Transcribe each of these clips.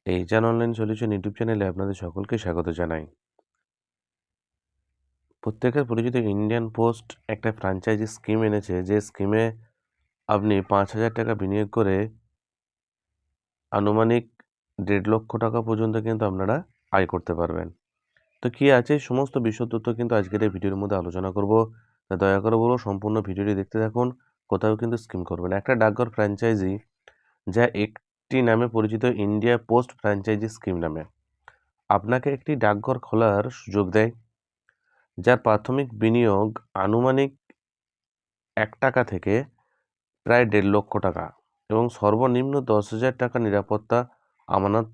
HR online solution YouTube চ্যানেলে আপনাদের সকলকে স্বাগত জানাই। প্রত্যেকের পরিচিত ইন্ডিয়ান পোস্ট একটা ফ্র্যাঞ্চাইজি স্কিম এনেছে, যে স্কিমে আপনি 5,000 টাকা বিনিয়োগ করে আনুমানিক 1.5 লক্ষ টাকা পর্যন্ত কিন্তু আপনারা আয় করতে পারবেন। তো কী আছে সমস্ত বিষয় তথ্য কিন্তু আজকের এই ভিডিওর মধ্যে আলোচনা করব। দয়া করে বলো সম্পূর্ণ ভিডিওটি দেখতে থাকুন, কোথাও কিন্তু স্কিম করবেন। একটা ডাকঘর ফ্র্যাঞ্চাইজি যা একটি নামে পরিচিত ইন্ডিয়া পোস্ট ফ্র্যাঞ্চাইজি স্কিম নামে আপনাকে একটি ডাকঘর খোলার সুযোগ দেয়, যার প্রাথমিক বিনিয়োগ আনুমানিক 1 টাকা থেকে প্রায় 1.5 লক্ষ টাকা এবং সর্বনিম্ন 10,000 টাকা নিরাপত্তা আমানত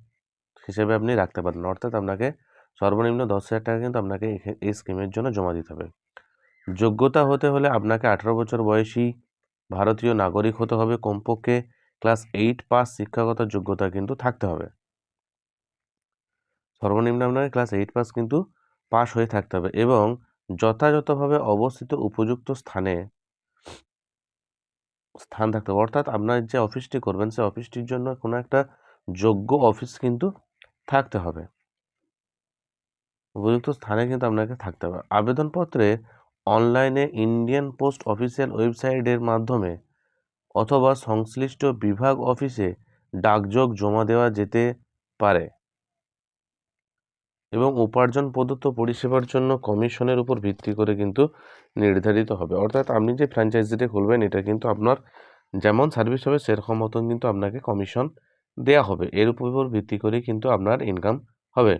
হিসেবে আপনি রাখতে পারেন। অর্থাৎ আপনাকে সর্বনিম্ন 10,000 টাকা কিন্তু আপনাকে এই স্কিমের জন্য জমা দিতে হবে। যোগ্যতা হতে হলে আপনাকে 18 বছর বয়সী ভারতীয় নাগরিক হতে হবে, কমপক্ষে ক্লাস 8 পাস শিক্ষাগত যোগ্যতা কিন্তু থাকতে হবে। সর্বনিম্ন আপনাকে ক্লাস 8 পাস কিন্তু পাস হয়ে থাকতে হবে এবং যথাযথভাবে অবস্থিত উপযুক্ত স্থান থাকতে হবে। অর্থাৎ আপনার যে অফিসটি করবেন সেই অফিসটির জন্য কোনো একটা যোগ্য অফিস কিন্তু থাকতে হবে, উপযুক্ত স্থানে কিন্তু আপনাকে থাকতে হবে। আবেদনপত্রে অনলাইনে ইন্ডিয়ান পোস্ট অফিসিয়াল ওয়েবসাইটের মাধ্যমে অথবা সংশ্লিষ্ট বিভাগ অফিসে ডাকযোগ জমা দেওয়া যেতে পারে এবং উপার্জন প্রদত্ত পরিষেবার জন্য কমিশনের উপর ভিত্তি করে কিন্তু নির্ধারিত হবে। অর্থাৎ আপনি যে ফ্র্যাঞ্চাইজিটি খুলবেন এটা কিন্তু আপনার যেমন সার্ভিস হবে সেরকম মতন কিন্তু আপনাকে কমিশন দেয়া হবে, এর উপর ভিত্তি করেই কিন্তু আপনার ইনকাম হবে।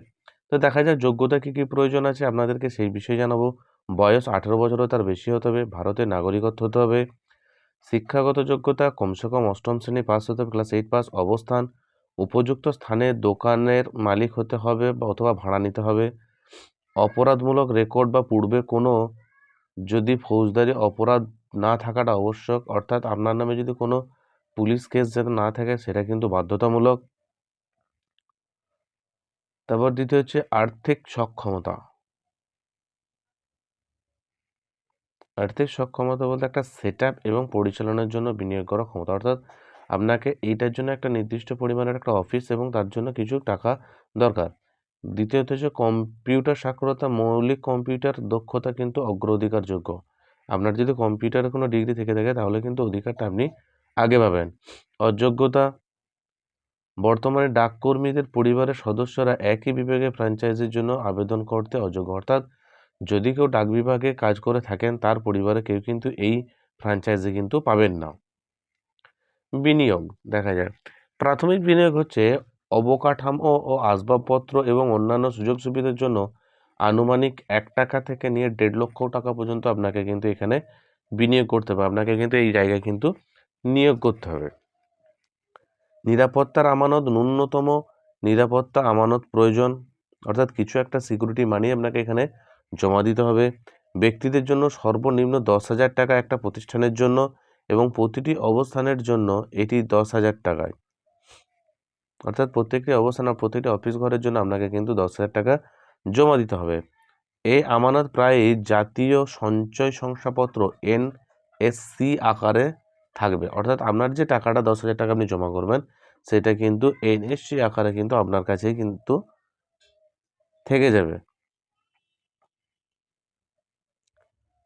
তো দেখা যায় যোগ্যতা কী কী প্রয়োজন আছে আপনাদেরকে সেই বিষয়ে জানাবো। বয়স 18 বছরও তার বেশি হতে হবে, ভারতের নাগরিকত্ব হতে হবে, শিক্ষাগত যোগ্যতা কমসে কম অষ্টম শ্রেণী পাস হতে হবে, ক্লাস 8 পাস, অবস্থান উপযুক্ত স্থানে দোকানের মালিক হতে হবে বা অথবা ভাড়া নিতে হবে, অপরাধমূলক রেকর্ড বা পূর্বে কোনো যদি ফৌজদারি অপরাধ না থাকাটা আবশ্যক, অর্থাৎ আপনার নামে যদি কোনো পুলিশ কেস যাতে না থাকে সেটা কিন্তু বাধ্যতামূলক। তারপর দ্বিতীয় হচ্ছে আর্থিক সক্ষমতা। আর্থিক সক্ষমতা বলতে একটা সেট আপ এবং পরিচালনার জন্য বিনিয়োগ করার ক্ষমতা, অর্থাৎ আপনাকে এইটার জন্য একটা নির্দিষ্ট পরিমাণের একটা অফিস এবং তার জন্য কিছু টাকা দরকার। দ্বিতীয়ত হচ্ছে কম্পিউটার সাক্ষরতা, মৌলিক কম্পিউটার দক্ষতা কিন্তু অগ্রাধিকারযোগ্য। আপনার যদি কম্পিউটারে কোনো ডিগ্রি থেকে থাকে তাহলে কিন্তু অধিকারটা আপনি আগে পাবেন। অযোগ্যতা, বর্তমানে ডাককর্মীদের পরিবারের সদস্যরা একই বিভাগে ফ্র্যাঞ্চাইজির জন্য আবেদন করতে অযোগ্য। অর্থাৎ যদি কেউ ডাক বিভাগে কাজ করে থাকেন তার পরিবারে কেউ কিন্তু এই ফ্র্যাঞ্চাইজি কিন্তু পাবেন না। বিনিয়োগ দেখা যায় প্রাথমিক বিনিয়োগ হচ্ছে অবকাঠামো ও আসবাবপত্র এবং অন্যান্য সুযোগ সুবিধার জন্য আনুমানিক 1 টাকা থেকে নিয়ে 1.5 লক্ষ টাকা পর্যন্ত আপনাকে কিন্তু এখানে বিনিয়োগ করতে হবে, আপনাকে কিন্তু এই জায়গায় কিন্তু নিয়োগ করতে হবে। নিরাপত্তার আমানত, ন্যূনতম নিরাপত্তা আমানত প্রয়োজন, অর্থাৎ কিছু একটা সিকিউরিটি মানি আপনাকে এখানে জমা দিতে হবে। ব্যক্তিদের জন্য সর্বনিম্ন 10,000 টাকা একটা প্রতিষ্ঠানের জন্য এবং প্রতিটি অবস্থানের জন্য এটি 10,000 টাকায়, অর্থাৎ প্রত্যেকটি অবস্থান আর প্রতিটি অফিস ঘরের জন্য আপনাকে কিন্তু 10,000 টাকা জমা দিতে হবে। এই আমানত প্রায় জাতীয় সঞ্চয় শংসাপত্র NSC আকারে থাকবে, অর্থাৎ আপনার যে টাকাটা 10,000 টাকা আপনি জমা করবেন সেটা কিন্তু NSC আকারে কিন্তু আপনার কাছেই কিন্তু থেকে যাবে।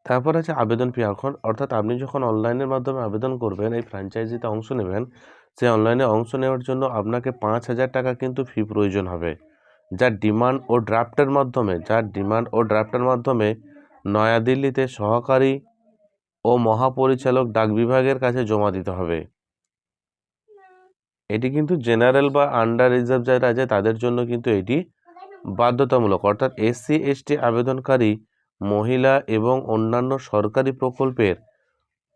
তারপর আছে আবেদন ফি। এখন অর্থাৎ আপনি যখন অনলাইনের মাধ্যমে আবেদন করবেন এই ফ্র্যাঞ্চাইজিতে অংশ নেবেন, সেই অনলাইনে অংশ নেওয়ার জন্য আপনাকে 5,000 টাকা কিন্তু ফি প্রয়োজন হবে, যার ডিমান্ড ও ড্রাফটের মাধ্যমে নয়াদিল্লিতে সহকারী ও মহাপরিচালক ডাক বিভাগের কাছে জমা দিতে হবে। এটি কিন্তু জেনারেল বা আন্ডার রিজার্ভ যারা আছে তাদের জন্য কিন্তু এটি বাধ্যতামূলক, অর্থাৎ SC ST আবেদনকারী মহিলা এবং অন্যান্য সরকারি প্রকল্পের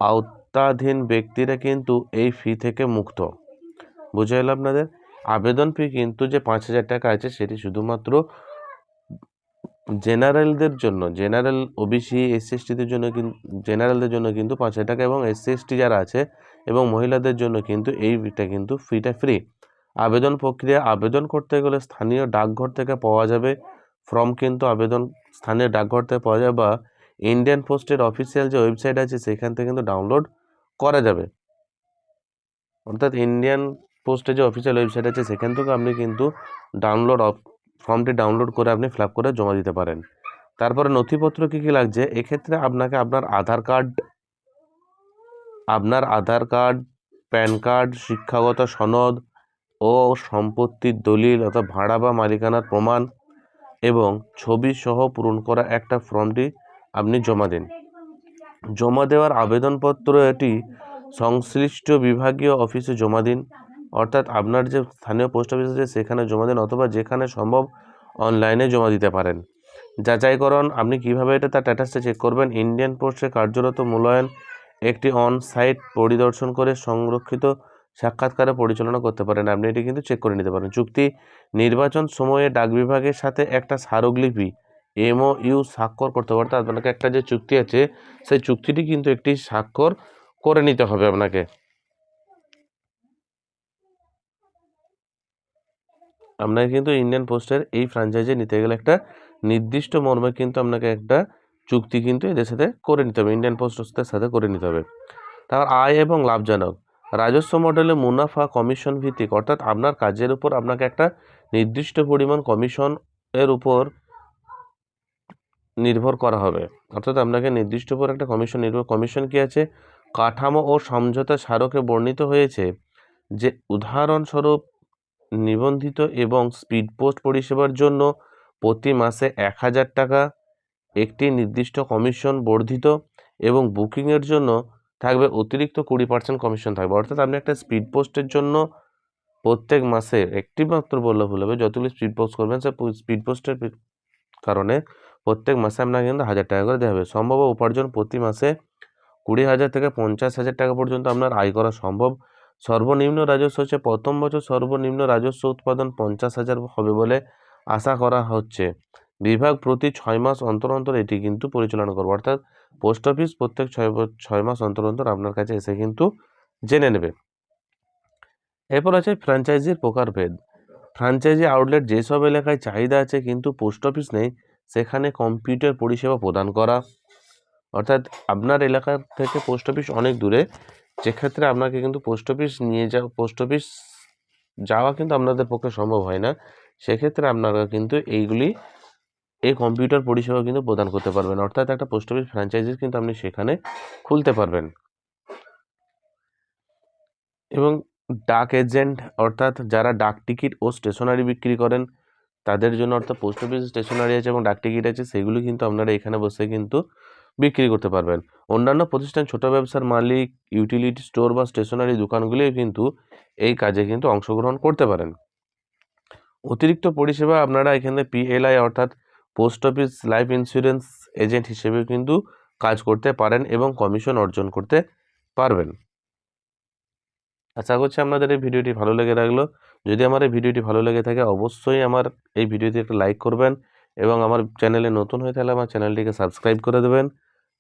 আওতাধীন ব্যক্তিরা কিন্তু এই ফি থেকে মুক্ত। বুঝে গেল আপনাদের? আবেদন ফি কিন্তু যে 5,000 টাকা আছে সেটি শুধুমাত্র জেনারেলদের জন্য, জেনারেল OBC SC STদের জন্য, জেনারেলদের জন্য কিন্তু 5,000 টাকা এবং SC ST যারা আছে এবং মহিলাদের জন্য কিন্তু এইটা কিন্তু ফিটা ফ্রি। আবেদন প্রক্রিয়া, আবেদন করতে গেলে স্থানীয় ডাকঘর থেকে পাওয়া যাবে ফর্ম, কিন্তু আবেদন স্থানীয় ডাকঘর থেকে পাওয়া যাবে বা ইন্ডিয়ান পোস্টের অফিসিয়াল যে ওয়েবসাইট আছে সেখান থেকে কিন্তু ডাউনলোড করা যাবে। অর্থাৎ ইন্ডিয়ান পোস্টে যে অফিসিয়াল ওয়েবসাইট আছে সেখান থেকে আপনি কিন্তু ফর্মটি ডাউনলোড করে আপনি ফিল আপ করে জমা দিতে পারেন। তারপরে নথিপত্র কী কী লাগছে, এক্ষেত্রে আপনাকে আপনার আধার কার্ড, প্যান কার্ড, শিক্ষাগত সনদ ও সম্পত্তির দলিল অর্থাৎ ভাড়া বা মালিকানার প্রমাণ এবং ছবি সহ পূরণ করা একটা ফর্মটি আপনি জমা দিন। জমা দেওয়ার আবেদনপত্র এটি সংশ্লিষ্ট বিভাগীয় অফিসে জমা দিন, অর্থাৎ আপনার যে স্থানীয় পোস্ট অফিস আছে সেখানে জমা দিন, অথবা যেখানে সম্ভব অনলাইনে জমা দিতে পারেন। যাচাইকরণ আপনি কিভাবে তার স্ট্যাটাসটা চেক করবেন, ইন্ডিয়ান পোস্টে কার্যরত মূল্যায়ন একটি অন সাইট পরিদর্শন করে সংরক্ষিত সাক্ষাৎকারে পরিচালনা করতে পারেন। আপনি এটি কিন্তু চেক করে নিতে পারেন। চুক্তি নির্বাচন সময়ে ডাক বিভাগের সাথে একটা স্মারকলিপি MOU স্বাক্ষর করতে পারতে আপনাকে একটা যে চুক্তি আছে সেই চুক্তিটি কিন্তু একটি স্বাক্ষর করে নিতে হবে আপনাকে। আপনাকে কিন্তু ইন্ডিয়ান পোস্টের এই ফ্র্যাঞ্চাইজি নিতে গেলে একটা নির্দিষ্ট মর্মে কিন্তু আপনাকে একটা চুক্তি কিন্তু এদের সাথে করে নিতে হবে, ইন্ডিয়ান পোস্টের সাথে করে নিতে হবে। তারপর আয় এবং লাভজনক রাজস্ব মডেলে মুনাফা কমিশন ভিত্তিক, অর্থাৎ আপনার কাজের উপর আপনাকে একটা নির্দিষ্ট পরিমাণ কমিশন এর উপর নির্ভর করা হবে, অর্থাৎ আপনাকে নির্দিষ্ট উপর একটা কমিশন কি আছে, কাঠামো ও সমঝোতা স্মারকে বর্ণিত হয়েছে যে উদাহরণস্বরূপ নিবন্ধিত এবং স্পিড পোস্ট পরিষেবার জন্য প্রতি মাসে 1000 টাকা একটি নির্দিষ্ট কমিশন বর্ধিত এবং বুকিংয়ের জন্য থাকবে অতিরিক্ত 20% কমিশন থাকবে। অর্থাৎ আপনি একটা স্পিড পোস্টের জন্য প্রত্যেক মাসে একটি মাত্র বললে ভুল হবে, যতগুলি স্পিড পোস্ট করবেন সে স্পিড পোস্টের কারণে প্রত্যেক মাসে আপনাকে কিন্তু 1000 টাকা করে দেওয়া হবে। সম্ভব উপার্জন প্রতি মাসে 20,000 থেকে 50,000 টাকা পর্যন্ত আপনার আয় করা সম্ভব। সর্বনিম্ন রাজস্ব হচ্ছে প্রথম বছর সর্বনিম্ন রাজস্ব উৎপাদন 50,000 হবে বলে আশা করা হচ্ছে। বিভাগ প্রতি 6 মাস অন্তর অন্তর এটি কিন্তু পরিচালনা করবে, অর্থাৎ পোস্ট অফিস প্রত্যেক 6 মাস অন্তর অন্তর আপনার কাছে এসে কিন্তু জেনে নেবে। এরপর আছে ফ্র্যাঞ্চাইজির প্রকারভেদ। ফ্র্যাঞ্চাইজি আউটলেট যেসব এলাকায় চাহিদা আছে কিন্তু পোস্ট অফিস নেই সেখানে কম্পিউটার পরিষেবা প্রদান করা, অর্থাৎ আপনার এলাকা থেকে পোস্ট অফিস অনেক দূরে, যেক্ষেত্রে আপনাকে কিন্তু পোস্ট অফিস যাওয়া কিন্তু আপনাদের পক্ষে সম্ভব হয় না, সেক্ষেত্রে আপনারা কিন্তু এই কম্পিউটার পরিষেবা কিন্তু প্রদান করতে পারবেন, অর্থাৎ একটা পোস্ট অফিস ফ্র্যাঞ্চাইজি কিন্তু আপনি সেখানে খুলতে পারবেন। এবং ডাক এজেন্ট, অর্থাৎ যারা ডাক টিকিট ও স্টেশনারি বিক্রি করেন তাদের জন্য, অর্থাৎ পোস্ট অফিস স্টেশনারি আছে এবং ডাক টিকিট আছে সেগুলো কিন্তু আপনারা এখানে বসে কিন্তু বিক্রি করতে পারবেন। অন্যান্য প্রতিষ্ঠান, ছোট ব্যবসার মালিক, ইউটিলিটি স্টোর বা স্টেশনারি দোকানগুলিও কিন্তু এই কাজে কিন্তু অংশগ্রহণ করতে পারেন। অতিরিক্ত পরিষেবা আপনারা এখানে PLI অর্থাৎ post office life insurance agent হিসেবে কিন্তু কাজ করতে পারেন এবং কমিশন অর্জন করতে পারবেন। আশা করছি আপনাদের এই ভিডিওটি ভালো লেগে থাকলো। যদি আমার এই ভিডিওটি ভালো লেগে থাকে অবশ্যই আমার এই ভিডিওতে একটা লাইক করবেন এবং আমার চ্যানেলে নতুন হয়ে থাকলে আমার চ্যানেলটিকে সাবস্ক্রাইব করে দেবেন।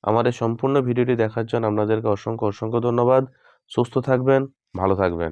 আমার এই সম্পূর্ণ ভিডিওটি দেখার জন্য আপনাদেরকে অসংখ্য ধন্যবাদ। সুস্থ থাকবেন, ভালো থাকবেন।